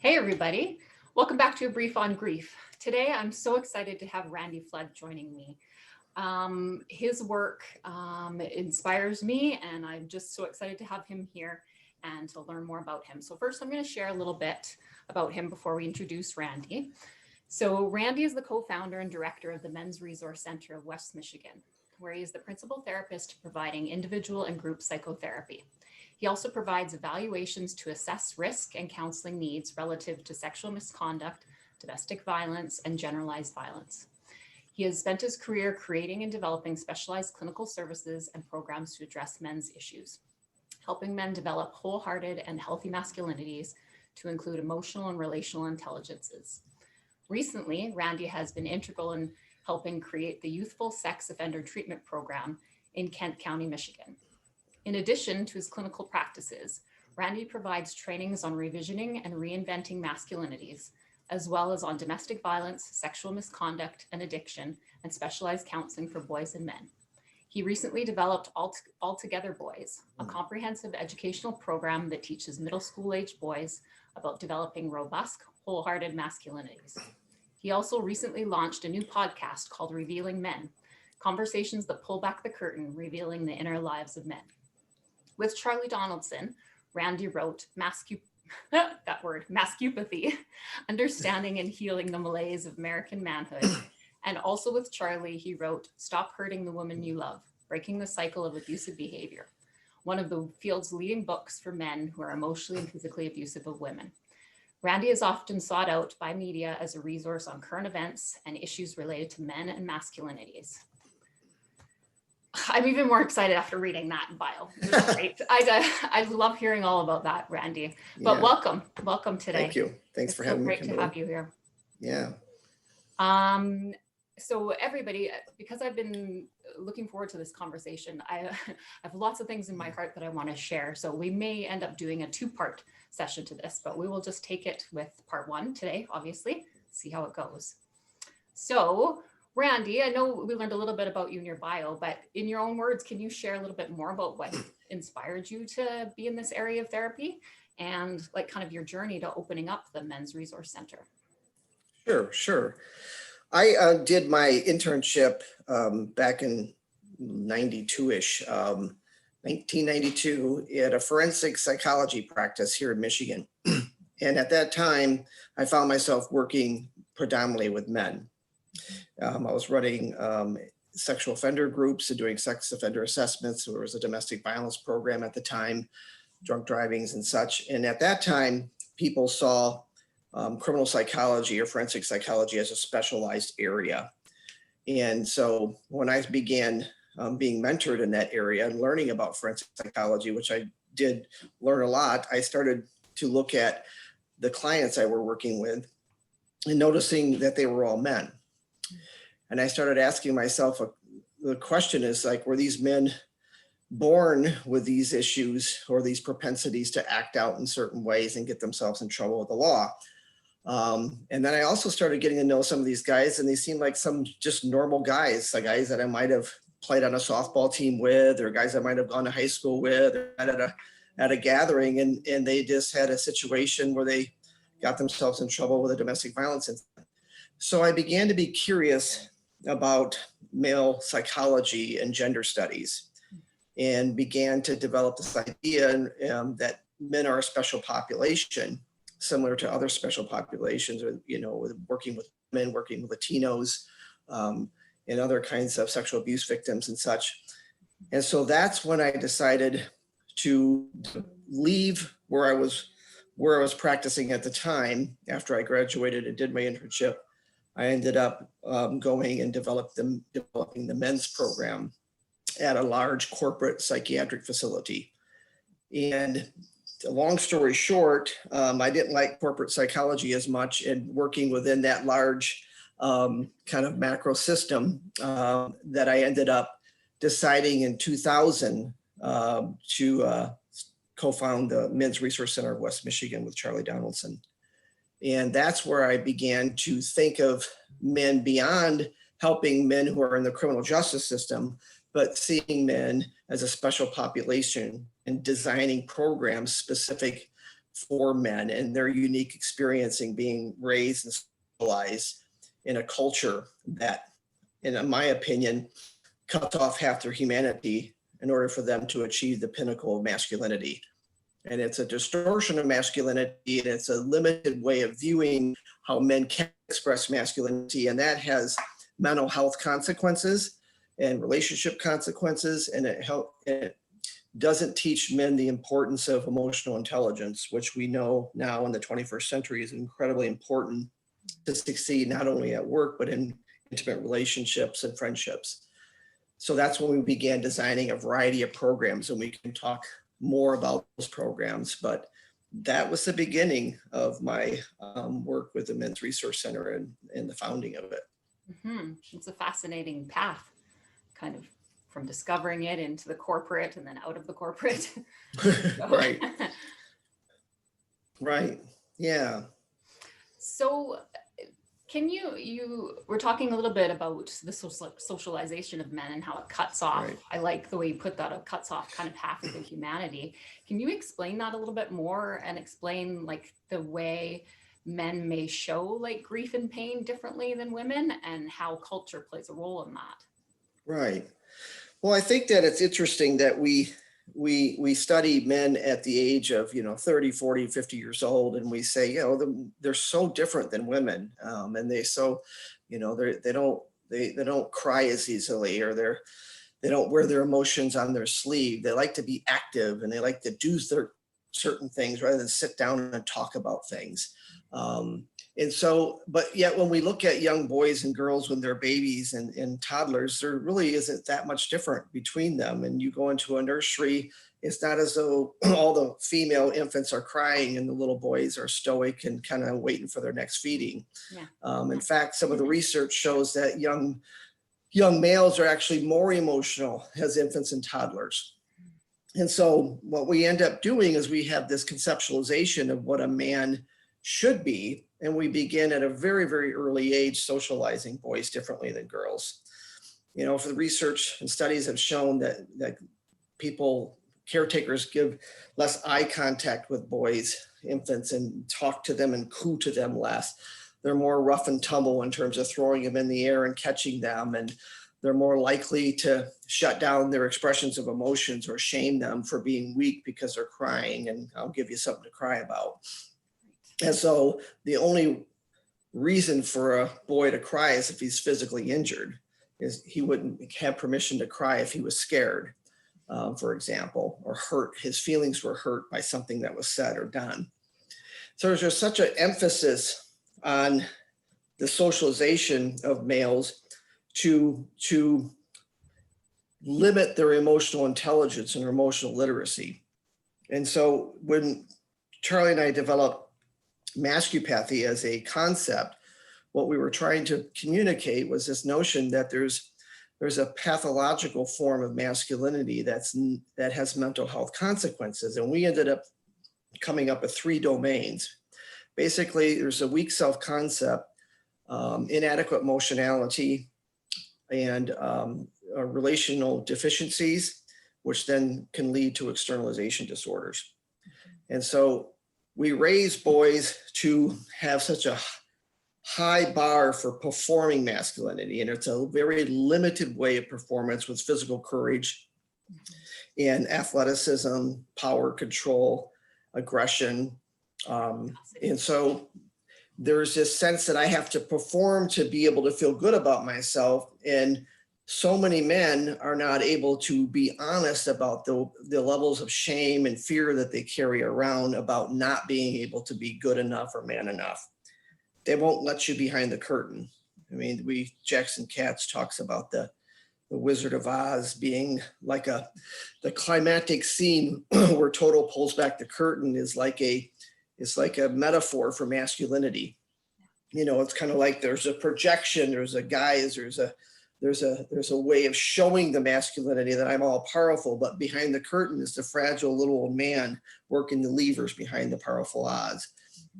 Hey everybody, welcome back to A Brief on Grief. Today I'm so excited to have Randy Flood joining me. His work inspires me and I'm just so excited to have him here and to learn more about him. So first I'm going to share a little bit about him before we introduce Randy. So Randy is the co-founder and director of the Men's Resource Center of West Michigan, where he is the principal therapist providing individual and group psychotherapy. He also provides evaluations to assess risk and counseling needs relative to sexual misconduct, domestic violence, and generalized violence. He has spent his career creating and developing specialized clinical services and programs to address men's issues, helping men develop wholehearted and healthy masculinities to include emotional and relational intelligences. Recently, Randy has been integral in helping create the Youthful Sex Offender Treatment Program in Kent County, Michigan. In addition to his clinical practices, Randy provides trainings on revisioning and reinventing masculinities, as well as on domestic violence, sexual misconduct, and addiction, and specialized counseling for boys and men. He recently developed All Together Boys, a comprehensive educational program that teaches middle school-aged boys about developing robust, wholehearted masculinities. He also recently launched a new podcast called Revealing Men, conversations that pull back the curtain, revealing the inner lives of men. With Charlie Donaldson, Randy wrote Mascupathy, Understanding and Healing the Malaise of American Manhood. And also with Charlie, he wrote Stop Hurting the Woman You Love, Breaking the Cycle of Abusive Behavior, one of the field's leading books for men who are emotionally and physically abusive of women. Randy is often sought out by media as a resource on current events and issues related to men and masculinities. I'm even more excited after reading that bio. It was great. I love hearing all about that, Randy. But Yeah. welcome today. Thank you. Thanks for having me. It's so great to have you here. Yeah. So everybody, because I've been looking forward to this conversation, I have lots of things in my heart that I want to share. So we may end up doing a two-part session to this, but we will just take it with part one today, obviously, see how it goes. So Randy, I know we learned a little bit about you in your bio, but in your own words, can you share a little bit more about what inspired you to be in this area of therapy and like kind of your journey to opening up the Men's Resource Center? Sure. I did my internship back in 92-ish, 1992 at a forensic psychology practice here in Michigan. And at that time, I found myself working predominantly with men. I was running sexual offender groups and doing sex offender assessments. There was a domestic violence program at the time, drunk drivings and such. And at that time, people saw criminal psychology or forensic psychology as a specialized area. And so when I began being mentored in that area and learning about forensic psychology, which I did learn a lot, I started to look at the clients I were working with and noticing that they were all men. And I started asking myself, the question is like, were these men born with these issues or these propensities to act out in certain ways and get themselves in trouble with the law? And then I also started getting to know some of these guys, and they seemed like some just normal guys, like guys that I might have played on a softball team with, or guys I might have gone to high school with, or at a gathering, and they just had a situation where they got themselves in trouble with a domestic violence incident. So I began to be curious about male psychology and gender studies, and began to develop this idea that men are a special population, similar to other special populations, or with working with men, working with Latinos, and other kinds of sexual abuse victims and such. And so that's when I decided to leave where I was practicing at the time. After I graduated and did my internship, I ended up going and developing the men's program at a large corporate psychiatric facility. And long story short, I didn't like corporate psychology as much, and working within that large kind of macro system that I ended up deciding in 2000 to co-found the Men's Resource Center of West Michigan with Charlie Donaldson. And that's where I began to think of men beyond helping men who are in the criminal justice system, but seeing men as a special population and designing programs specific for men and their unique experience in being raised and socialized in a culture that, in my opinion, cuts off half their humanity in order for them to achieve the pinnacle of masculinity. And it's a distortion of masculinity, and it's a limited way of viewing how men can express masculinity. And that has mental health consequences and relationship consequences. And it doesn't teach men the importance of emotional intelligence, which we know now in the 21st century is incredibly important to succeed, not only at work, but in intimate relationships and friendships. So that's when we began designing a variety of programs, and we can talk more about those programs. But that was the beginning of my work with the Men's Resource Center and the founding of it. Mm-hmm. It's a fascinating path, kind of from discovering it into the corporate and then out of the corporate. Right. Right. Yeah. So can you were talking a little bit about the socialization of men and how it cuts off. Right. I like the way you put that. It cuts off kind of half of the humanity. Can you explain that a little bit more and explain like the way men may show like grief and pain differently than women and how culture plays a role in that? Right. Well, I think that it's interesting that we study men at the age of 30, 40, 50 years old, and we say they're so different than women, and they don't cry as easily, or they don't wear their emotions on their sleeve. They like to be active, and they like to do certain things rather than sit down and talk about things. And so, but yet when we look at young boys and girls when they're babies and toddlers, there really isn't that much different between them. And you go into a nursery, it's not as though all the female infants are crying and the little boys are stoic and kind of waiting for their next feeding. Yeah. In fact, some of the research shows that young males are actually more emotional as infants and toddlers. And so what we end up doing is we have this conceptualization of what a man should be, and we begin at a very, very early age socializing boys differently than girls. For the research and studies have shown that caretakers give less eye contact with boys, infants, and talk to them and coo to them less. They're more rough and tumble in terms of throwing them in the air and catching them, and they're more likely to shut down their expressions of emotions or shame them for being weak because they're crying, and I'll give you something to cry about. And so the only reason for a boy to cry is if he's physically injured. Is he wouldn't have permission to cry if he was scared, for example, or hurt. His feelings were hurt by something that was said or done. So there's just such an emphasis on the socialization of males to limit their emotional intelligence and their emotional literacy. And so when Charlie and I developed mascupathy as a concept, what we were trying to communicate was this notion that there's a pathological form of masculinity that has mental health consequences. And we ended up coming up with 3 domains. Basically, there's a weak self-concept, inadequate emotionality, and relational deficiencies, which then can lead to externalization disorders. And so we raise boys to have such a high bar for performing masculinity, and it's a very limited way of performance with physical courage and athleticism, power, control, aggression. And so there's this sense that I have to perform to be able to feel good about myself. And so many men are not able to be honest about the levels of shame and fear that they carry around about not being able to be good enough or man enough. They won't let you behind the curtain. I mean, Jackson Katz talks about the Wizard of Oz being like the climactic scene where Toto pulls back the curtain is like a metaphor for masculinity. It's kind of like there's a projection, there's a guise, there's a way of showing the masculinity that I'm all powerful, but behind the curtain is the fragile little old man working the levers behind the powerful Oz.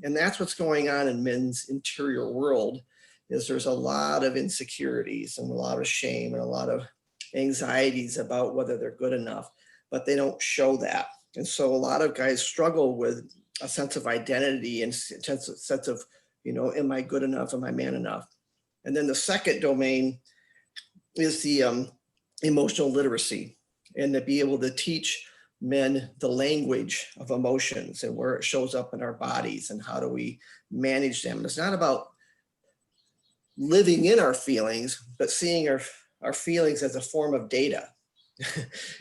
And that's what's going on in men's interior world, is there's a lot of insecurities and a lot of shame and a lot of anxieties about whether they're good enough, but they don't show that. And so a lot of guys struggle with a sense of identity and sense of, am I good enough? Am I man enough? And then the second domain is the emotional literacy, and to be able to teach men the language of emotions and where it shows up in our bodies and how do we manage them. And it's not about living in our feelings, but seeing our feelings as a form of data.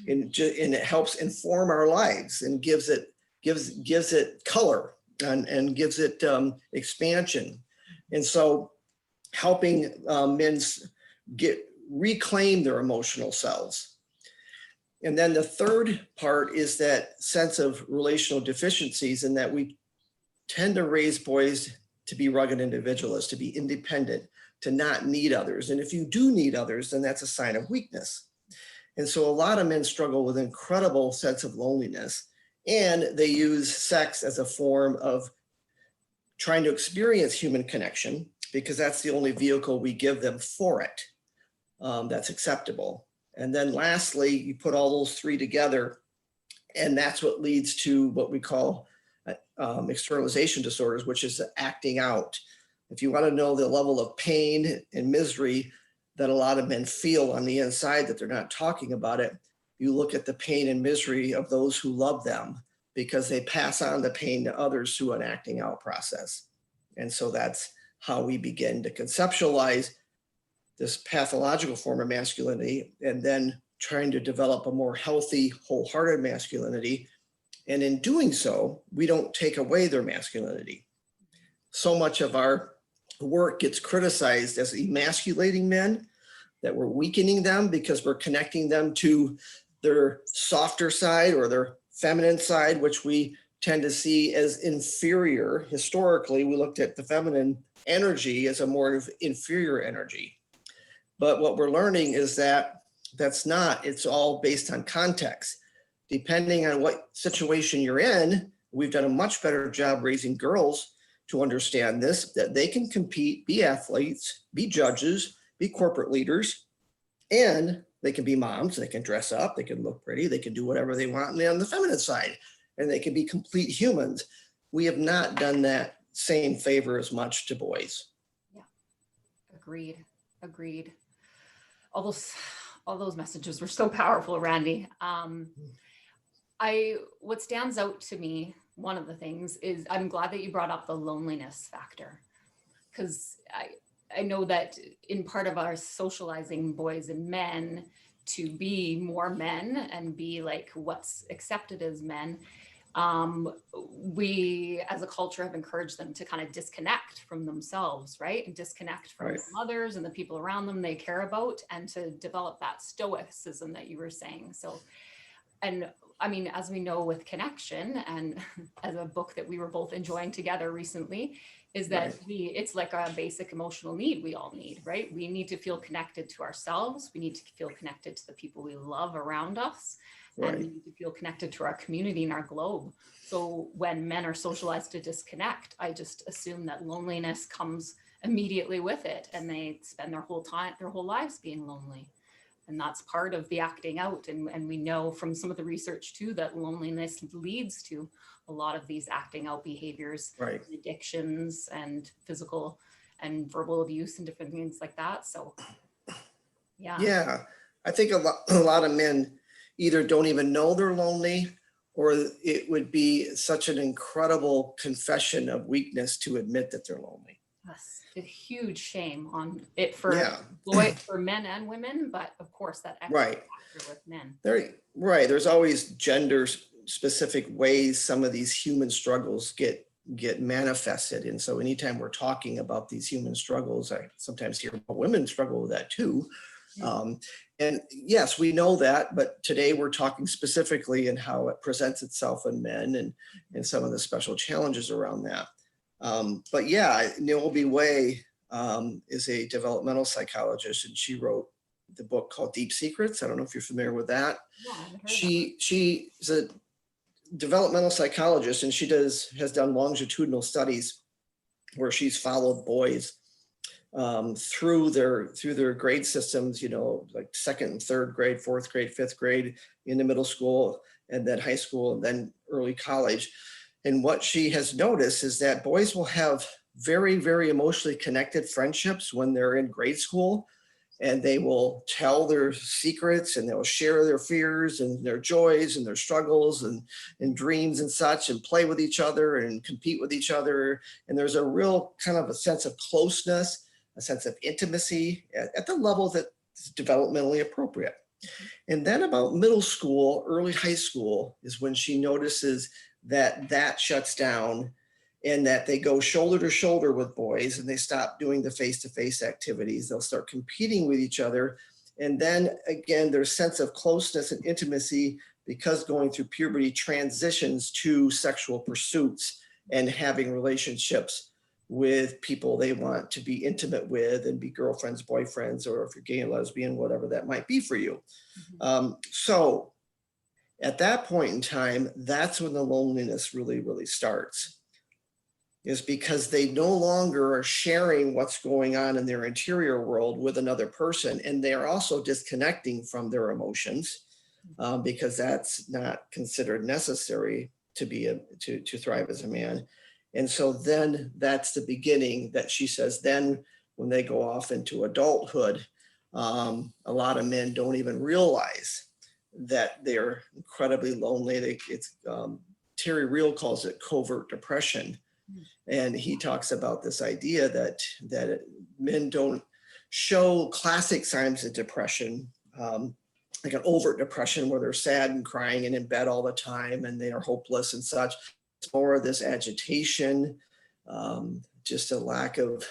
and it helps inform our lives and gives it color and gives it expansion. And so helping men reclaim their emotional selves. And then the third part is that sense of relational deficiencies, in that we tend to raise boys to be rugged individualists, to be independent, to not need others. And if you do need others, then that's a sign of weakness. And so a lot of men struggle with an incredible sense of loneliness, and they use sex as a form of trying to experience human connection, because that's the only vehicle we give them for it that's acceptable. And then lastly, you put all those three together, and that's what leads to what we call externalization disorders, which is acting out. If you want to know the level of pain and misery that a lot of men feel on the inside that they're not talking about it, you look at the pain and misery of those who love them, because they pass on the pain to others through an acting out process. And so that's how we begin to conceptualize this pathological form of masculinity, and then trying to develop a more healthy, wholehearted masculinity. And in doing so, we don't take away their masculinity. So much of our work gets criticized as emasculating men, that we're weakening them because we're connecting them to their softer side or their feminine side, which we tend to see as inferior. Historically, we looked at the feminine energy as a more inferior energy. But what we're learning is that that's not, it's all based on context. Depending on what situation you're in, we've done a much better job raising girls to understand this, that they can compete, be athletes, be judges, be corporate leaders, and they can be moms, they can dress up, they can look pretty, they can do whatever they want. And on the feminine side, and they can be complete humans. We have not done that same favor as much to boys. Yeah, agreed. All those messages were so powerful, Randy. What stands out to me, one of the things is, I'm glad that you brought up the loneliness factor, because I know that in part of our socializing boys and men to be more men and be like what's accepted as men, we as a culture have encouraged them to kind of disconnect from themselves, right? And disconnect from Right. their mothers and the people around them they care about, and to develop that stoicism that you were saying. So, and I mean, as we know with Connection, and as a book that we were both enjoying together recently, is that Right. it's like a basic emotional need we all need, right? We need to feel connected to ourselves. We need to feel connected to the people we love around us. And we Right. need to feel connected to our community and our globe. So when men are socialized to disconnect, I just assume that loneliness comes immediately with it, and they spend their whole lives being lonely. And that's part of the acting out. And we know from some of the research too, that loneliness leads to a lot of these acting out behaviors, Right. addictions and physical and verbal abuse and different things like that. So yeah. Yeah. I think a lot of men either don't even know they're lonely, or it would be such an incredible confession of weakness to admit that they're lonely. Yes, a huge shame on it for Yeah. for men and women, but of course that extra Right. factor with men. Right. There's always gender specific ways some of these human struggles get manifested. And so anytime we're talking about these human struggles, I sometimes hear women struggle with that too. And yes, we know that, but today we're talking specifically in how it presents itself in men, and some of the special challenges around that. But yeah, Naomi Way is a developmental psychologist, and she wrote the book called Deep Secrets. I don't know if you're familiar with that. No, I haven't heard of that. She's a developmental psychologist, and she has done longitudinal studies where she's followed boys through their grade systems, like second and third grade, fourth grade, fifth grade, into middle school, and then high school, and then early college. And what she has noticed is that boys will have very, very emotionally connected friendships when they're in grade school, and they will tell their secrets and they'll share their fears and their joys and their struggles and dreams and such, and play with each other and compete with each other. And there's a real kind of a sense of closeness, a sense of intimacy at the level that's developmentally appropriate. And then about middle school, early high school is when she notices that that shuts down, and that they go shoulder to shoulder with boys and they stop doing the face-to-face activities. They'll start competing with each other. And then again, their sense of closeness and intimacy, because going through puberty, transitions to sexual pursuits and having relationships with people they want to be intimate with and be girlfriends, boyfriends, or if you're gay and lesbian, whatever that might be for you. So at that point in time, that's when the loneliness really, really starts, is because they no longer are sharing what's going on in their interior world with another person. And they are also disconnecting from their emotions because that's not considered necessary to thrive as a man. And so then that's the beginning that she says, then when they go off into adulthood, a lot of men don't even realize that they're incredibly lonely. Terry Real calls it covert depression. And he talks about this idea that men don't show classic signs of depression, like an overt depression where they're sad and crying and in bed all the time and they are hopeless and such. It's more of this agitation, just a lack of,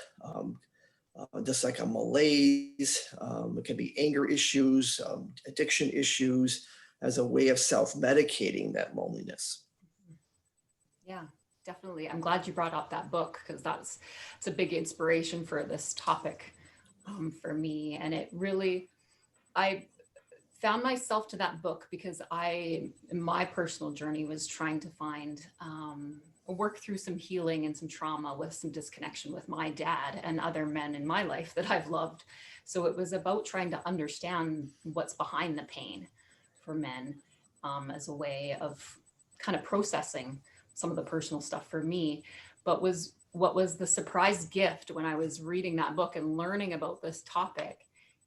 just like a malaise. It can be anger issues, addiction issues, as a way of self-medicating that loneliness. Yeah, definitely. I'm glad you brought up that book, because it's a big inspiration for this topic for me. And it really, I found myself to that book because in my personal journey, was trying to find work through some healing and some trauma with some disconnection with my dad and other men in my life that I've loved. So it was about trying to understand what's behind the pain for men, as a way of kind of processing some of the personal stuff for me. But what was the surprise gift when I was reading that book and learning about this topic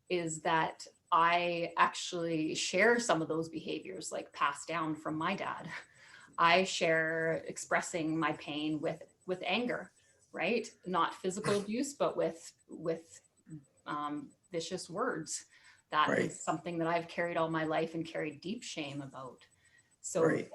is that I actually share some of those behaviors, like passed down from my dad. I share expressing my pain with anger, right? Not physical abuse, but with vicious words. That Right. is something that I've carried all my life and carried deep shame about. So Right.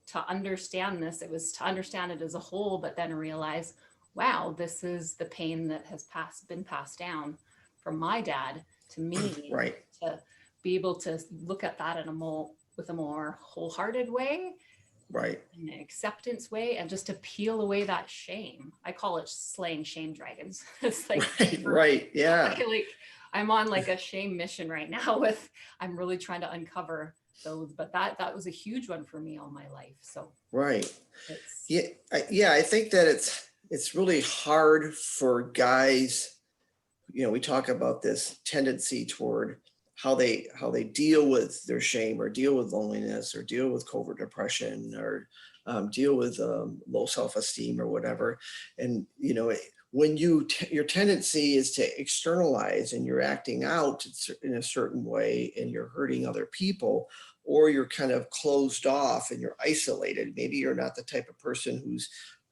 to understand this, it was to understand it as a whole, but then realize, wow, this is the pain that has been passed down from my dad to me. Right. To be able to look at that with a more wholehearted way, Right. an acceptance way, and just to peel away that shame. I call it slaying shame dragons. It's like, Right. Yeah. like I'm on like a shame mission right now I'm really trying to uncover those, but that was a huge one for me all my life. So Right. it's Yeah. I think that it's really hard for guys. We talk about this tendency toward how they deal with their shame, or deal with loneliness, or deal with covert depression, or deal with low self-esteem or whatever. And when your tendency is to externalize, and you're acting out in a certain way, and you're hurting other people, or you're kind of closed off and you're isolated. Maybe you're not the type of person who's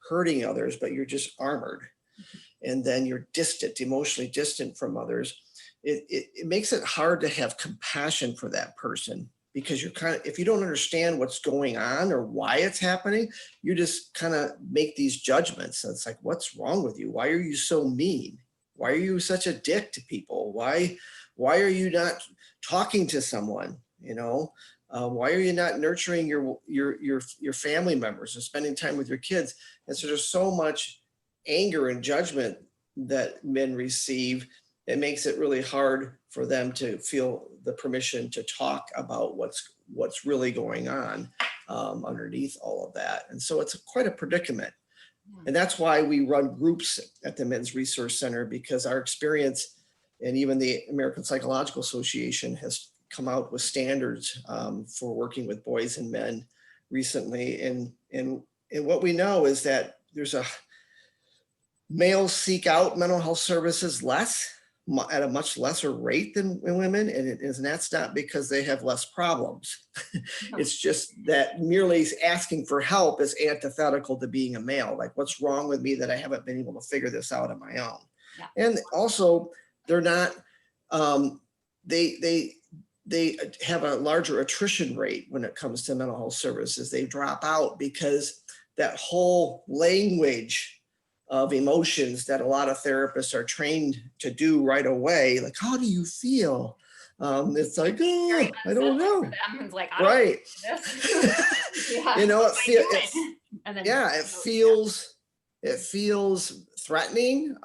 hurting others, but you're just armored. And then you're distant, emotionally distant from others. It makes it hard to have compassion for that person, because you're if you don't understand what's going on or why it's happening, you just kind of make these judgments. And it's like, what's wrong with you? Why are you so mean? Why are you such a dick to people? Why are you not talking to someone? Why are you not nurturing your family members and spending time with your kids? And so there's so much anger and judgment that men receive. It makes it really hard for them to feel the permission to talk about what's really going on underneath all of that. And so it's quite a predicament. And that's why we run groups at the Men's Resource Center, because our experience, and even the American Psychological Association has come out with standards for working with boys and men recently. And what we know is that males seek out mental health services at a much lesser rate than women. And that's not because they have less problems. No. It's just that merely asking for help is antithetical to being a male. Like, what's wrong with me that I haven't been able to figure this out on my own? Yeah. And also, they're not, they have a larger attrition rate when it comes to mental health services. They drop out because that whole language of emotions that a lot of therapists are trained to do right away, like, how do you feel? It's like, oh, I don't know. For them, it's like, I Right. don't do this. Yeah. You know, What am I doing? And then, it feels threatening.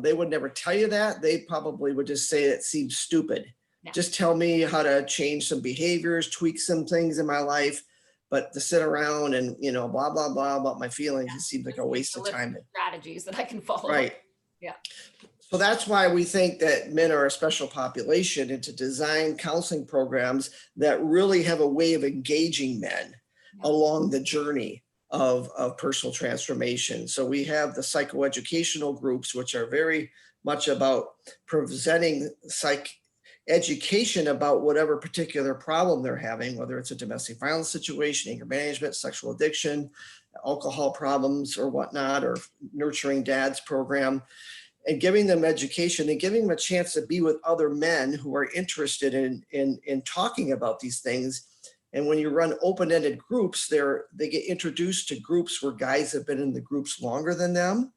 They would never tell you that. They probably would just say it seems stupid. Yeah. Just tell me how to change some behaviors, tweak some things in my life. But to sit around and, blah, blah, blah about my feelings, it seems like a waste of time. Strategies that I can follow. Right. Yeah. So that's why we think that men are a special population, and to design counseling programs that really have a way of engaging men along the journey of personal transformation. So we have the psychoeducational groups, which are very much about presenting education about whatever particular problem they're having, whether it's a domestic violence situation, anger management, sexual addiction, alcohol problems or whatnot, or nurturing dads program, and giving them education and giving them a chance to be with other men who are interested in talking about these things. And when you run open-ended groups, they get introduced to groups where guys have been in the groups longer than them,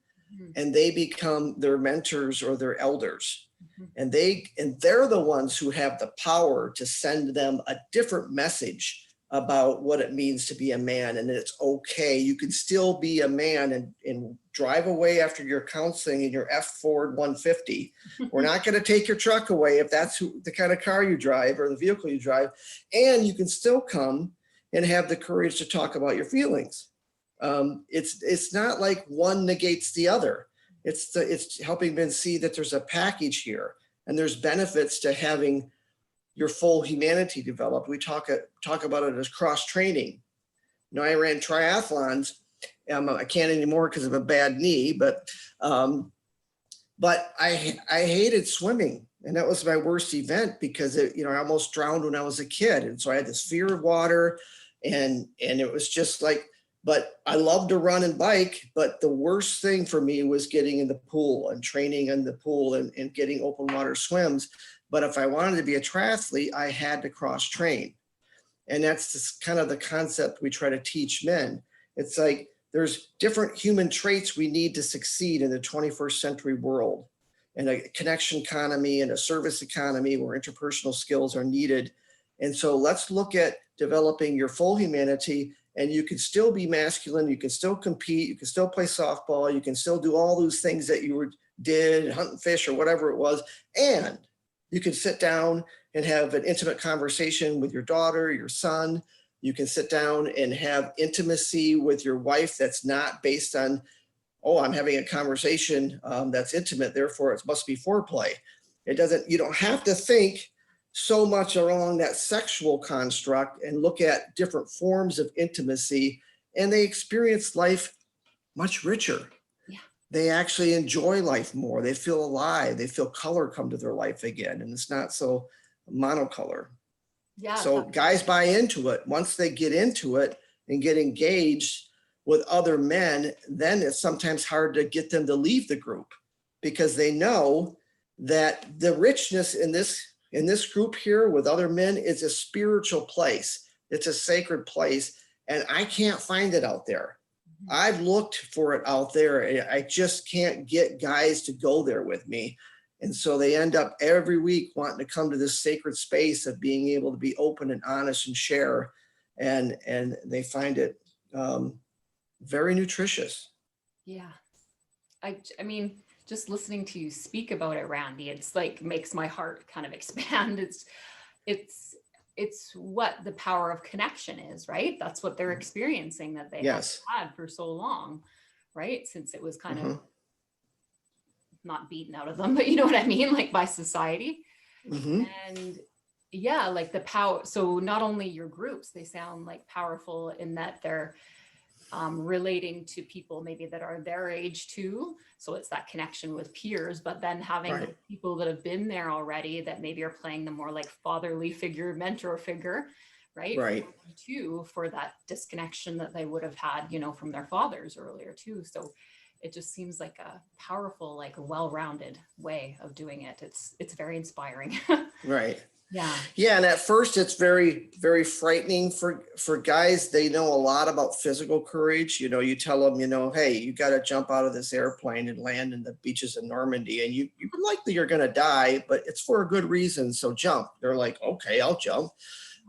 and they become their mentors or their elders. And they're the ones who have the power to send them a different message about what it means to be a man, and that it's okay. You can still be a man and drive away after your counseling in your F Ford 150. We're not going to take your truck away if that's the kind of car you drive or the vehicle you drive. And you can still come and have the courage to talk about your feelings. It's not like one negates the other. It's helping men see that there's a package here, and there's benefits to having your full humanity developed. We talk about it as cross training. I ran triathlons. I can't anymore because of a bad knee, but I hated swimming, and that was my worst event because I almost drowned when I was a kid, and so I had this fear of water, and it was just like. But I love to run and bike, but the worst thing for me was getting in the pool and training in the pool and getting open water swims. But if I wanted to be a triathlete, I had to cross train. And that's just kind of the concept we try to teach men. It's like there's different human traits we need to succeed in the 21st century world, and a connection economy and a service economy where interpersonal skills are needed. And so let's look at developing your full humanity. And you can still be masculine, you can still compete, you can still play softball, you can still do all those things that you did, hunt and fish or whatever it was. And you can sit down and have an intimate conversation with your daughter, your son. You can sit down and have intimacy with your wife that's not based on, oh, I'm having a conversation that's intimate, therefore it must be foreplay. You don't have to think so much along that sexual construct and look at different forms of intimacy, and they experience life much richer. Yeah. They actually enjoy life more. They feel alive. They feel color come to their life again, and it's not so monocolor. Yeah. So guys buy into it. Once they get into it and get engaged with other men, then it's sometimes hard to get them to leave the group because they know that the richness in this group here with other men is a spiritual place. It's a sacred place, and I can't find it out there. I've looked for it out there, and I just can't get guys to go there with me. And so they end up every week wanting to come to this sacred space of being able to be open and honest and share. And they find it very nutritious. Yeah. I mean, just listening to you speak about it, Randy, it's like makes my heart kind of expand. It's what the power of connection is, right? That's what they're experiencing that they have had for so long, right? Since it was kind of not beaten out of them, but you know what I mean? Like by society. And yeah, like the power. So not only your groups, they sound like powerful in that they're relating to people maybe that are their age too. So it's that connection with peers, but then having Right. people that have been there already that maybe are playing the more like fatherly figure, mentor figure, right? Right. Too, for that disconnection that they would have had, from their fathers earlier too. So it just seems like a powerful, like well-rounded way of doing it. It's very inspiring. Right. Yeah. Yeah, and at first it's very, very frightening for guys. They know a lot about physical courage. You tell them, hey, you got to jump out of this airplane and land in the beaches of Normandy, and you likely you're going to die, but it's for a good reason. So jump. They're like, okay, I'll jump.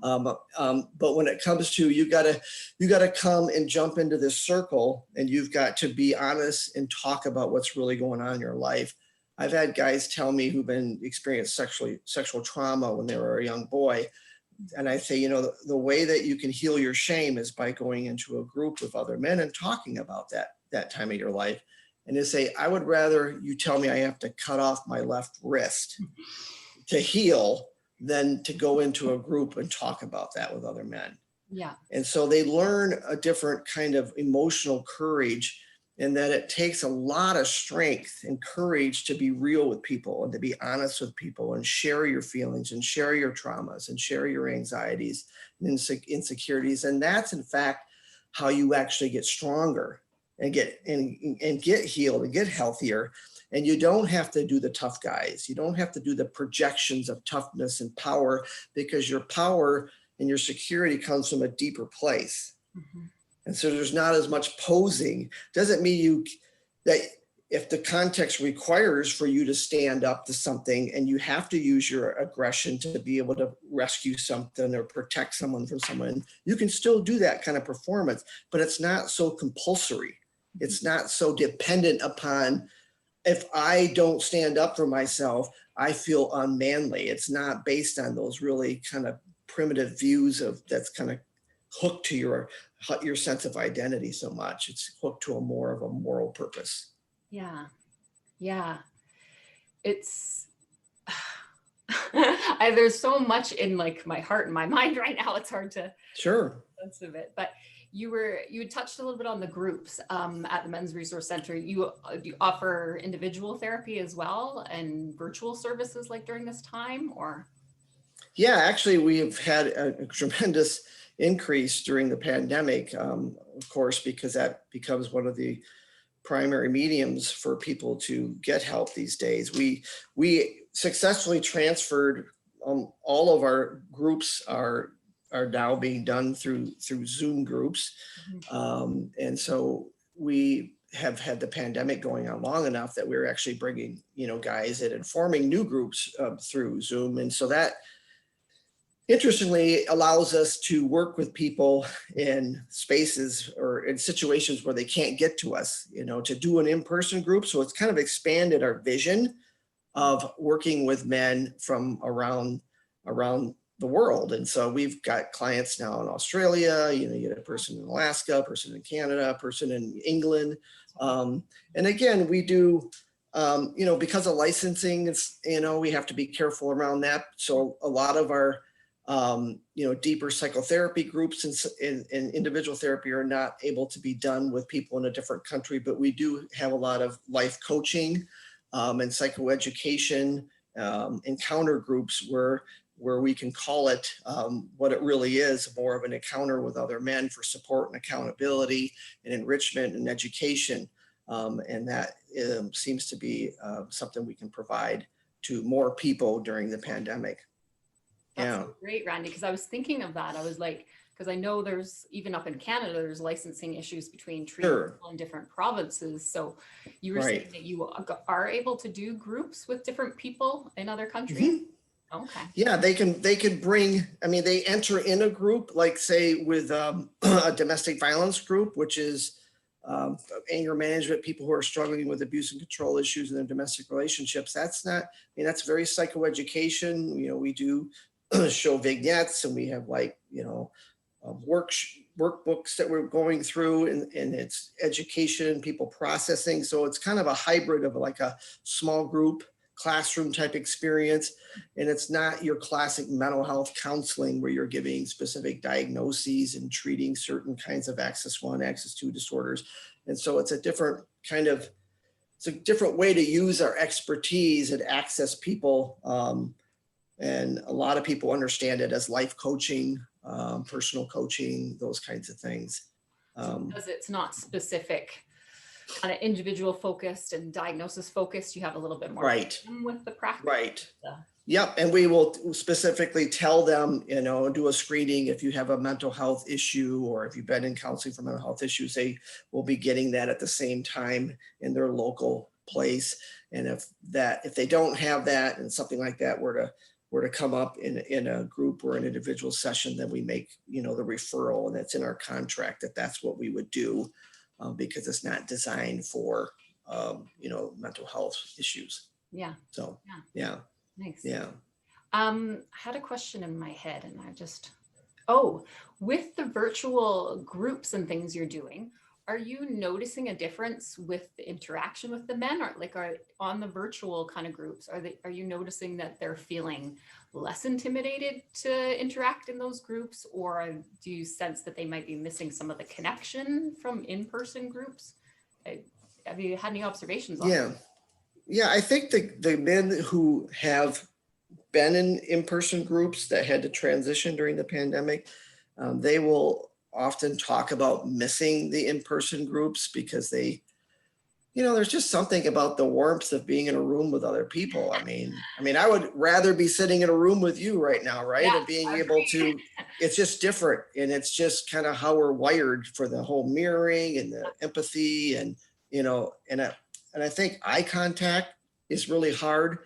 But when it comes to you gotta come and jump into this circle, and you've got to be honest and talk about what's really going on in your life. I've had guys tell me who've been experienced sexual trauma when they were a young boy. And I say, the way that you can heal your shame is by going into a group with other men and talking about that time of your life. And they say, I would rather you tell me I have to cut off my left wrist to heal than to go into a group and talk about that with other men. Yeah. And so they learn a different kind of emotional courage, and that it takes a lot of strength and courage to be real with people and to be honest with people and share your feelings and share your traumas and share your anxieties and insecurities. And that's in fact how you actually get stronger and get healed and get healthier. And you don't have to do the tough guys. You don't have to do the projections of toughness and power, because your power and your security comes from a deeper place. Mm-hmm. And so there's not as much posing. Doesn't mean that if the context requires for you to stand up to something and you have to use your aggression to be able to rescue something or protect someone from someone, you can still do that kind of performance, but it's not so compulsory. It's not so dependent upon, if I don't stand up for myself, I feel unmanly. It's not based on those really kind of primitive views that's kind of hooked to your sense of identity so much. It's hooked to a more of a moral purpose. Yeah. Yeah. It's there's so much in like my heart and my mind right now. It's hard to Sure. sense of it, but you touched a little bit on the groups at the Men's Resource Center. You offer individual therapy as well and virtual services like during this time, or? Yeah, actually, we have had a tremendous increase during the pandemic, of course, because that becomes one of the primary mediums for people to get help these days. We successfully transferred all of our groups are now being done through Zoom groups, and so we have had the pandemic going on long enough that we're actually bringing guys in and forming new groups through Zoom, and so that interestingly allows us to work with people in spaces or in situations where they can't get to us, to do an in-person group. So it's kind of expanded our vision of working with men from around the world. And so we've got clients now in Australia, you get a person in Alaska, a person in Canada, a person in England. And again, we do, because of licensing, it's, we have to be careful around that. So a lot of our deeper psychotherapy groups and individual therapy are not able to be done with people in a different country, but we do have a lot of life coaching and psychoeducation encounter groups where we can call it what it really is, more of an encounter with other men for support and accountability and enrichment and education. And that seems to be something we can provide to more people during the pandemic. That's great, Randy, because I was thinking of that. I was like, because I know there's, even up in Canada, there's licensing issues between treatment in different provinces. So you were saying that you are able to do groups with different people in other countries? Mm-hmm. Okay. Yeah, they can bring, they enter in a group, like say with a domestic violence group, which is anger management, people who are struggling with abuse and control issues in their domestic relationships. That's very psychoeducation. We do show vignettes, and we have workbooks that we're going through, and it's education, people processing. So it's kind of a hybrid of like a small group classroom type experience. And it's not your classic mental health counseling where you're giving specific diagnoses and treating certain kinds of axis 1, axis 2 disorders. And so it's a different kind of, it's a different way to use our expertise and access people. And a lot of people understand it as life coaching, personal coaching, those kinds of things. Because it's not specific, kind of individual focused and diagnosis focused, you have a little bit more Right. freedom with the practice. Right. Yep. And we will specifically tell them, you know, do a screening if you have a mental health issue, or if you've been in counseling for mental health issues, they will be getting that at the same time in their local place. And if they don't have that and something like that were to come up in a group or an individual session, then we make, you know, the referral, and it's in our contract that that's what we would do, because it's not designed for, you know, mental health issues. Yeah. So, yeah. Nice. Yeah. I had a question in my head and with the virtual groups and things you're doing, are you noticing a difference with the interaction with the men, or like are on the virtual kind of groups? Are you noticing that they're feeling less intimidated to interact in those groups, or do you sense that they might be missing some of the connection from in-person groups? Have you had any observations on that? Yeah, I think the men who have been in in-person groups that had to transition during the pandemic, they will often talk about missing the in-person groups because they, you know, there's just something about the warmth of being in a room with other people. I mean, I would rather be sitting in a room with you right now, right? Yeah, and being able to, it's just different. And it's just kind of how we're wired for the whole mirroring and the empathy and, you know, and I think eye contact is really hard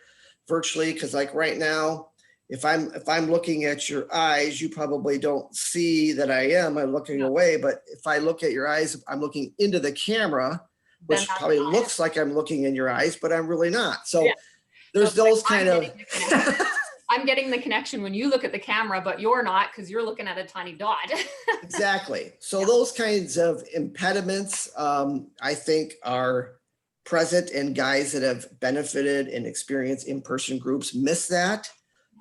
virtually, because like right now, if I'm looking at your eyes, you probably don't see that I'm looking away. But if I look at your eyes, I'm looking into the camera, which probably looks like I'm looking in your eyes, but I'm really not. So there's those kind of. I'm getting the connection when you look at the camera, but you're not, because you're looking at a tiny dot. Exactly. So those kinds of impediments, I think, are present, and guys that have benefited and experienced in-person groups miss that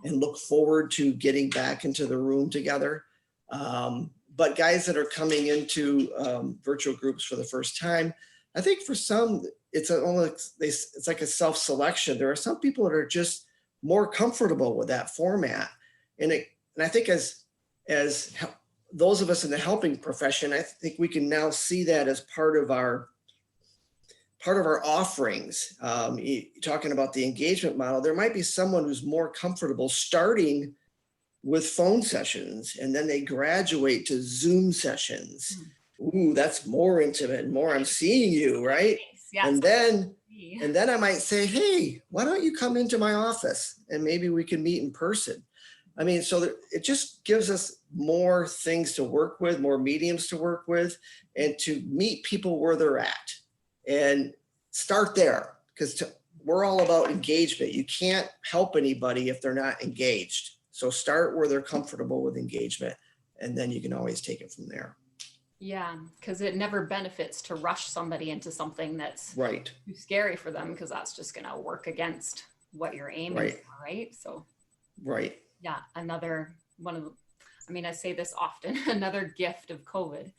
and look forward to getting back into the room together. But guys that are coming into virtual groups for the first time, I think for some, it's like a self-selection. There are some people that are just more comfortable with that format. And I think as those of us in the helping profession, I think we can now see that as part of our offerings. Talking about the engagement model, there might be someone who's more comfortable starting with phone sessions, and then they graduate to Zoom sessions. Ooh, that's more intimate, more I'm seeing you, right? Yes. And then I might say, hey, why don't you come into my office and maybe we can meet in person? I mean, so it just gives us more things to work with, more mediums to work with, and to meet people where they're at. And start there, because we're all about engagement. You can't help anybody if they're not engaged. So start where they're comfortable with engagement, and then you can always take it from there. Yeah, because it never benefits to rush somebody into something that's right too scary for them, because that's just going to work against what you're aiming for, right? So, yeah, another one of the, I mean, I say this often, another gift of COVID,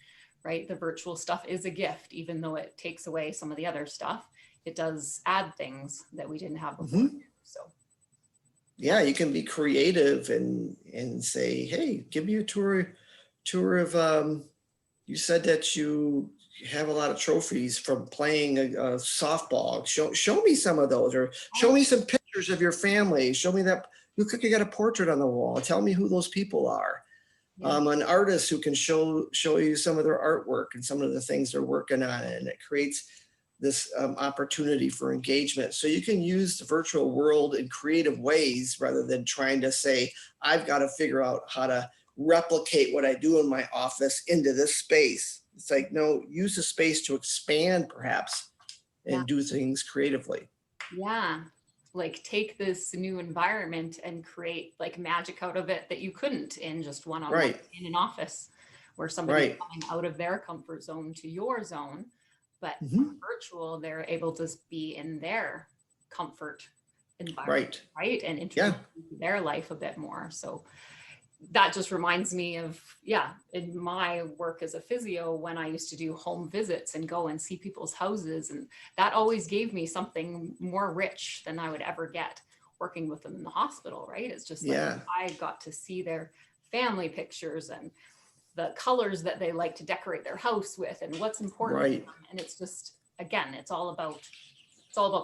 right? The virtual stuff is a gift, even though it takes away some of the other stuff. It does add things that we didn't have before. So, yeah, you can be creative and say, hey, give me a tour of. You said that you have a lot of trophies from playing a softball. Show me some of those, or show me some pictures of your family. Show me that you got a portrait on the wall. Tell me who those people are. An artist who can show you some of their artwork and some of the things they're working on, and it creates this opportunity for engagement. So you can use the virtual world in creative ways rather than trying to say, I've got to figure out how to replicate what I do in my office into this space. It's like, no, use the space to expand perhaps and do things creatively. Yeah. Like take this new environment and create like magic out of it that you couldn't in just one-on-one in an office, where somebody's coming out of their comfort zone to your zone, but virtual, they're able to be in their comfort environment, right? And Yeah. introduce them to their life a bit more. So that just reminds me of, yeah, in my work as a physio, when I used to do home visits and go and see people's houses, and that always gave me something more rich than I would ever get working with them in the hospital, right? It's just like Yeah. I got to see their family pictures and the colors that they like to decorate their house with and what's important to Right. them. And it's just, again, it's all about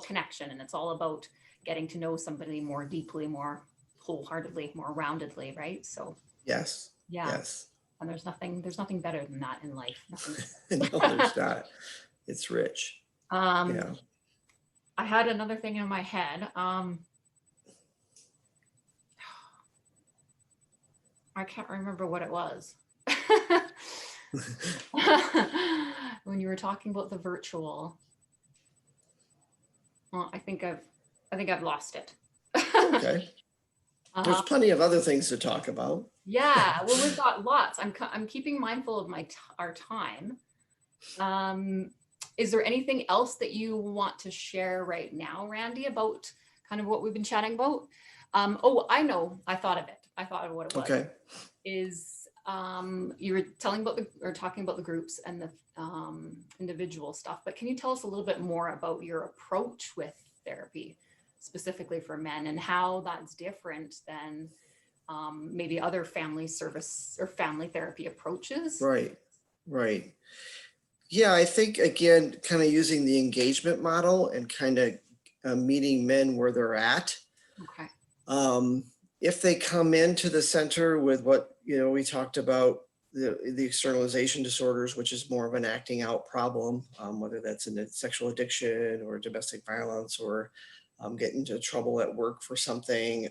connection, and it's all about getting to know somebody more deeply, more wholeheartedly, more roundedly, right? So Yes. yeah, Yes. and there's nothing better than that in life. Nothing. No, there's not. It's rich. um, Yeah. I had another thing in my head. I can't remember what it was. When you were talking about the virtual, well, I think I've lost it. Okay. There's Uh-huh. plenty of other things to talk about. Yeah, well, we've got lots. I'm keeping mindful of our time. Is there anything else that you want to share right now, Randy, about kind of what we've been chatting about? Oh, I know. I thought of it. I thought of what it was. Okay. Is you were talking about the groups and the individual stuff, but can you tell us a little bit more about your approach with therapy, specifically for men, and how that's different than maybe other family service or family therapy approaches? Right. Right. Yeah, I think again, kind of using the engagement model and kind of meeting men where they're at. Okay. If they come into the center with what, we talked about, the externalization disorders, which is more of an acting out problem, whether that's in sexual addiction or domestic violence or getting into trouble at work for something,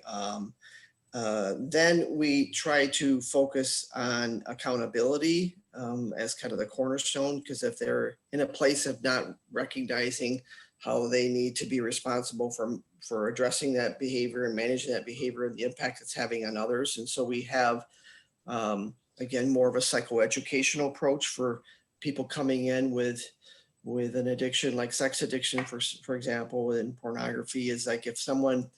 then we try to focus on accountability as kind of the cornerstone, because if they're in a place of not recognizing how they need to be responsible for addressing that behavior and managing that behavior and the impact it's having on others. And so we have, again, more of a psychoeducational approach for people coming in with an addiction like sex addiction, for example, and pornography. Is like if someone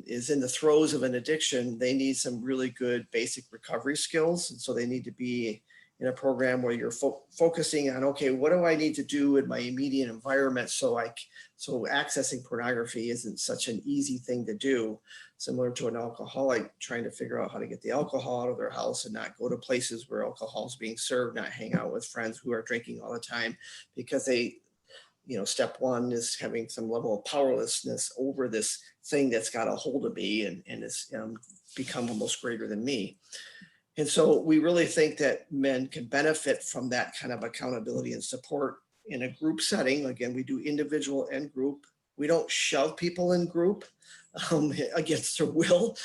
is in the throes of an addiction, they need some really good basic recovery skills. And so they need to be in a program where you're focusing on, okay, what do I need to do in my immediate environment so accessing pornography isn't such an easy thing to do, similar to an alcoholic trying to figure out how to get the alcohol out of their house and not go to places where alcohol is being served, not hang out with friends who are drinking all the time, because they, step one is having some level of powerlessness over this thing that's got a hold of me and it's become almost greater than me. And so we really think that men can benefit from that kind of accountability and support in a group setting. Again, we do individual and group. We don't shove people in group against their will.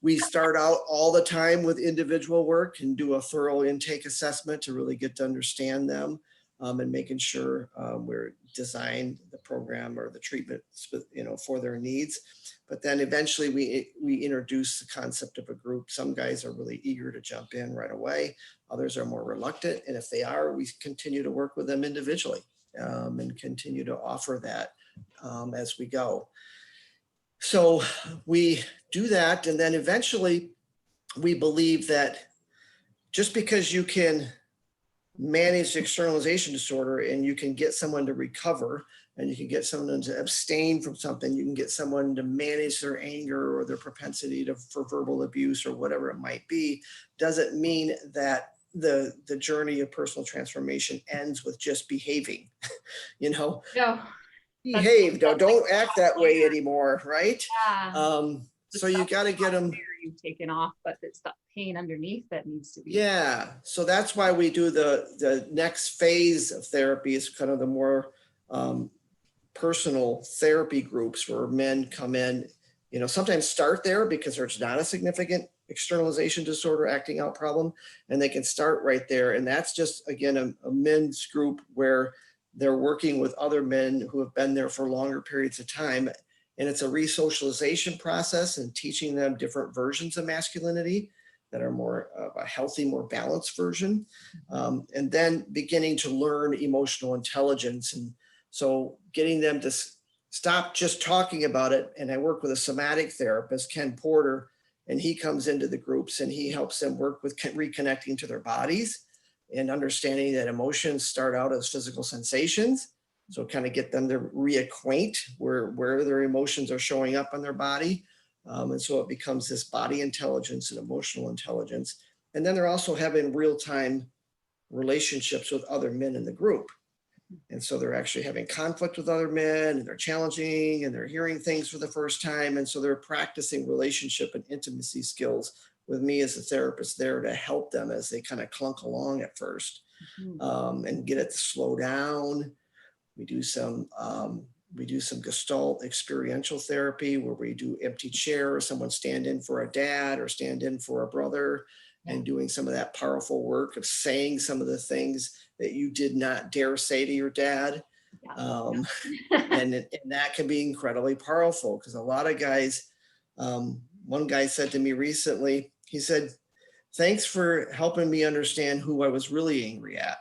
We start out all the time with individual work and do a thorough intake assessment to really get to understand them. And making sure we're designed the program or the treatment, for their needs. But then eventually we introduce the concept of a group. Some guys are really eager to jump in right away. Others are more reluctant. And if they are, we continue to work with them individually and continue to offer that as we go. So we do that. And then eventually we believe that just because you can manage externalization disorder and you can get someone to recover and you can get someone to abstain from something, you can get someone to manage their anger or their propensity for verbal abuse or whatever it might be, doesn't mean that the journey of personal transformation ends with just behaving. No, Behave, don't like act that way anymore, right? yeah. So you got to get them you've taken off, but it's that pain underneath that needs to be. Yeah, so that's why we do the next phase of therapy is kind of the more personal therapy groups where men come in, sometimes start there because there's not a significant externalization disorder acting out problem, and they can start right there. And that's just, again, a men's group where they're working with other men who have been there for longer periods of time. And it's a re-socialization process and teaching them different versions of masculinity that are more of a healthy, more balanced version. And then beginning to learn emotional intelligence. And so getting them to stop just talking about it. And I work with a somatic therapist, Ken Porter, and he comes into the groups and he helps them work with reconnecting to their bodies and understanding that emotions start out as physical sensations. So kind of get them to reacquaint where their emotions are showing up on their body. And so it becomes this body intelligence and emotional intelligence. And then they're also having real-time relationships with other men in the group. And so they're actually having conflict with other men, and they're challenging, and they're hearing things for the first time. And so they're practicing relationship and intimacy skills with me as a therapist there to help them as they kind of clunk along at first, and get it to slow down. We do some Gestalt experiential therapy where we do empty chair, or someone stand in for a dad or stand in for a brother, and doing some of that powerful work of saying some of the things that you did not dare say to your dad. And that can be incredibly powerful, because a lot of guys, one guy said to me recently, he said, "Thanks for helping me understand who I was really angry at."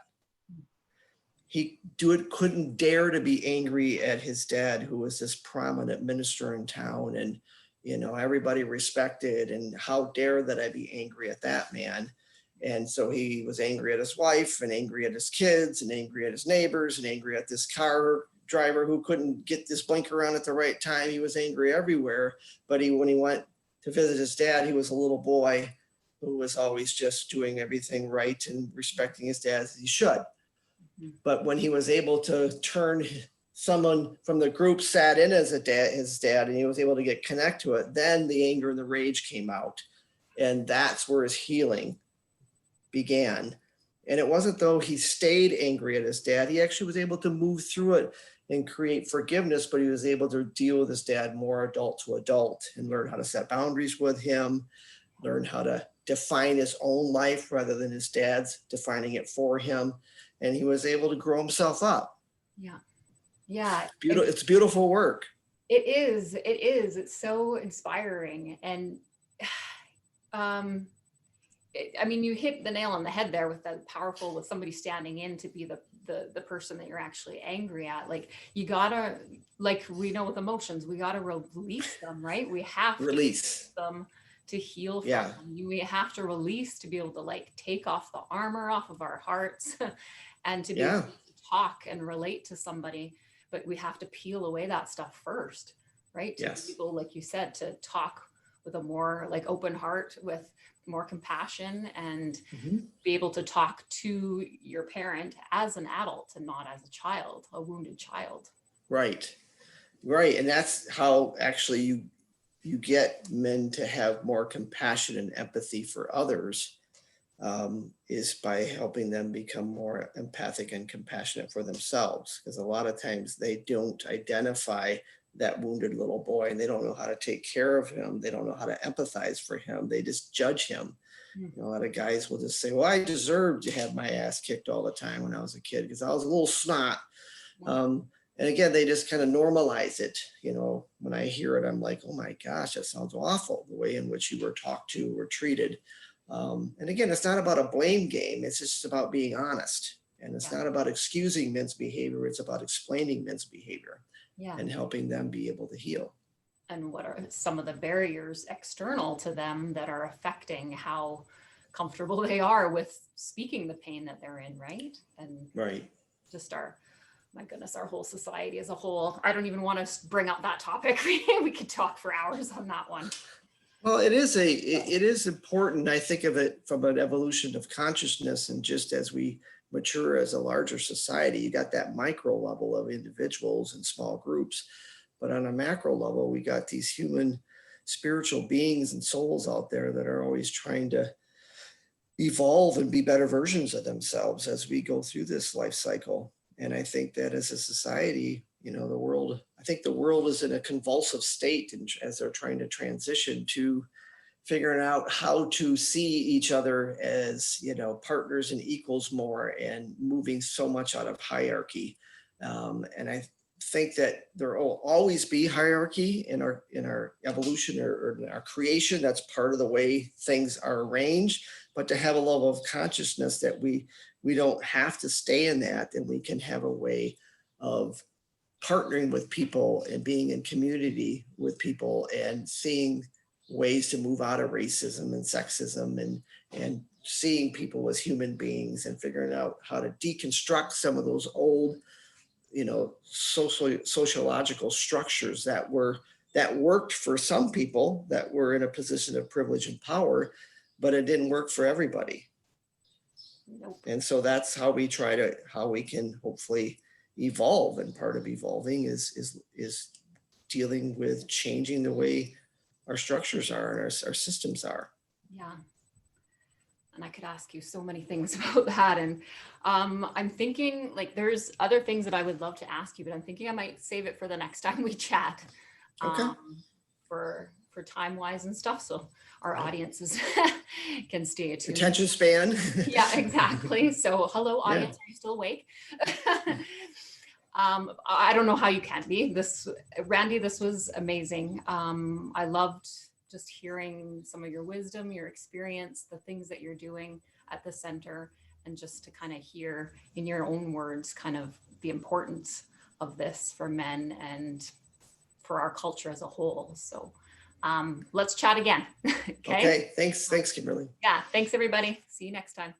He couldn't dare to be angry at his dad, who was this prominent minister in town, and everybody respected, and how dare that I be angry at that man. And so he was angry at his wife, and angry at his kids, and angry at his neighbors, and angry at this car driver who couldn't get this blinker on at the right time. He was angry everywhere. But when he went to visit his dad, he was a little boy who was always just doing everything right and respecting his dad as he should. But when he was able to turn someone from the group sat in as his dad, and he was able to connect to it, then the anger and the rage came out. And that's where his healing began. And it wasn't though he stayed angry at his dad. He actually was able to move through it and create forgiveness, but he was able to deal with his dad more adult to adult, and learn how to set boundaries with him, learn how to define his own life rather than his dad's defining it for him. And he was able to grow himself up. Yeah. It's beautiful work. It is. It's so inspiring. And I mean, you hit the nail on the head there with that powerful, with somebody standing in to be the person that you're actually angry at. Like, you gotta, like we know with emotions, we gotta release them, right? We have to release them to heal from them. We have to release to be able to take off the armor off of our hearts and to be able to talk and relate to somebody. But we have to peel away that stuff first, right? To be able, like you said, to talk with a more open heart, with more compassion, and be able to talk to your parent as an adult and not as a child, a wounded child. Right. And that's how actually you get men to have more compassion and empathy for others, is by helping them become more empathic and compassionate for themselves. Because a lot of times they don't identify that wounded little boy, and they don't know how to take care of him. They don't know how to empathize for him. They just judge him. A lot of guys will just say, "Well, I deserved to have my ass kicked all the time when I was a kid because I was a little snot." And again, they just kind of normalize it. When I hear it, I'm like, "Oh my gosh, that sounds awful, the way in which you were talked to or treated." And again, it's not about a blame game. It's just about being honest. And it's not about excusing men's behavior. It's about explaining men's behavior and helping them be able to heal. And what are some of the barriers external to them that are affecting how comfortable they are with speaking the pain that they're in, right? And just my goodness, our whole society as a whole. I don't even want to bring up that topic. We could talk for hours on that one. Well, it is important. I think of it from an evolution of consciousness, and just as we mature as a larger society, you got that micro level of individuals and small groups. But on a macro level, we got these human spiritual beings and souls out there that are always trying to evolve and be better versions of themselves as we go through this life cycle. And I think that as a society, the world is in a convulsive state, and as they're trying to transition to figuring out how to see each other as, partners and equals more, and moving so much out of hierarchy. And I think that there will always be hierarchy in our evolution or in our creation. That's part of the way things are arranged. But to have a level of consciousness that we don't have to stay in that, and we can have a way of partnering with people and being in community with people and seeing ways to move out of racism and sexism and seeing people as human beings and figuring out how to deconstruct some of those old, sociological structures that worked for some people that were in a position of privilege and power, but it didn't work for everybody. Nope. And so that's how we can hopefully evolve. And part of evolving is dealing with changing the way our structures are and our systems are. Yeah. And I could ask you so many things about that. And I'm thinking like there's other things that I would love to ask you, but I'm thinking I might save it for the next time we chat. Okay. For time wise and stuff. So our audiences can stay attuned. Attention span. Yeah, exactly. So hello audience, Yeah. are you still awake? I don't know how you can be. Randy, this was amazing. I loved just hearing some of your wisdom, your experience, the things that you're doing at the center, and just to kind of hear in your own words kind of the importance of this for men and for our culture as a whole. So let's chat again. Okay. Okay. Thanks, Kimberly. Yeah. Thanks, everybody. See you next time.